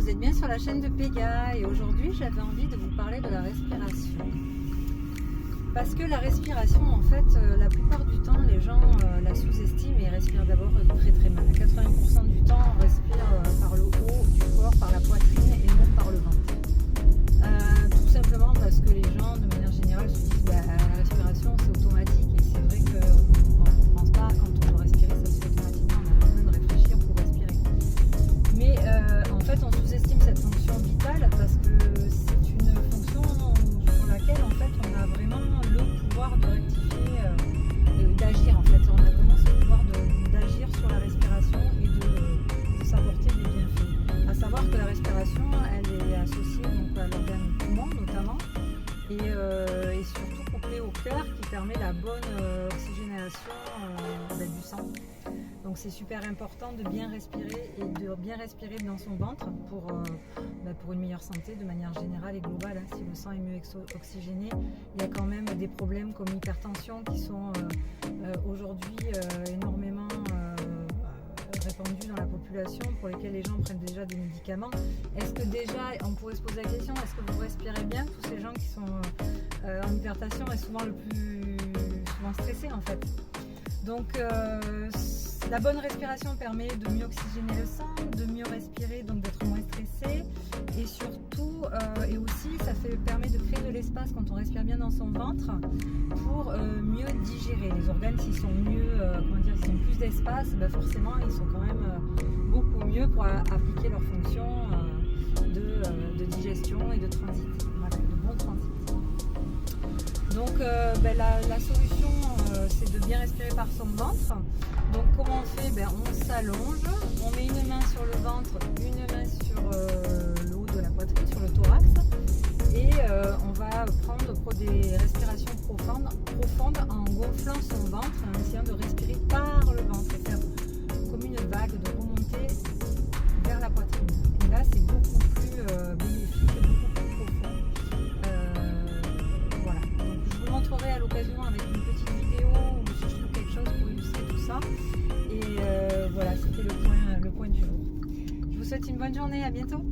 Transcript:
vous êtes bien sur la chaîne de Pega et aujourd'hui j'avais envie de vous parler de la respiration. Parce que la respiration, en fait, la plupart du temps, les gens la sous-estiment et respirent d'abord très très mal. 80% du temps, on respire par le haut du corps, par la poitrine et non par le ventre. Tout simplement parce que les gens, de manière générale, se disent la respiration c'est automatique et c'est vrai qu'on ne pense pas quand on doit respirer, ça se fait automatiquement, on a besoin de réfléchir pour respirer. Mais en fait, on sous-estime cette fonction vitale parce que c'est une fonction sur laquelle en fait on a vraiment le pouvoir de rectifier, d'agir en fait. On a vraiment ce pouvoir d'agir sur la respiration et de s'apporter des bienfaits. À savoir que la respiration, elle est associée donc, à l'organe poumon notamment et surtout couplée au cœur qui permet la bonne oxygénation du sang. Donc c'est super important de bien respirer et de bien respirer dans son ventre pour une meilleure santé de manière générale et globale. Si le sang est mieux oxygéné, il y a quand même des problèmes comme l'hypertension qui sont aujourd'hui énormément répandus dans la population, pour lesquels les gens prennent déjà des médicaments. Est-ce que déjà, on pourrait se poser la question, est-ce que vous respirez bien? Tous ces gens qui sont en hypertension et souvent souvent stressés en fait. Donc la bonne respiration permet de mieux oxygéner le sang, de mieux respirer, donc d'être moins stressé et surtout et aussi ça permet de créer de l'espace quand on respire bien dans son ventre pour mieux digérer. Les organes s'ils sont mieux, s'ils ont plus d'espace, forcément ils sont quand même beaucoup mieux pour appliquer leurs fonctions de digestion et de transit, voilà, de bon transit. Donc la solution c'est de bien respirer par son ventre. Donc comment on fait? On s'allonge, on met une main sur le ventre, une main sur le haut de la poitrine, sur le thorax et on va prendre des respirations profondes en gonflant son ventre, en essayant de respirer par le ventre et faire comme une vague, de remonter vers la poitrine. Et là c'est beaucoup plus bénéfique, beaucoup plus profond. Voilà. Donc, je vous montrerai à l'occasion avec une petite vidéo où si je trouve quelque chose pour illustrer tout ça. Et voilà, c'était le point du jour. Je vous souhaite une bonne journée, à bientôt.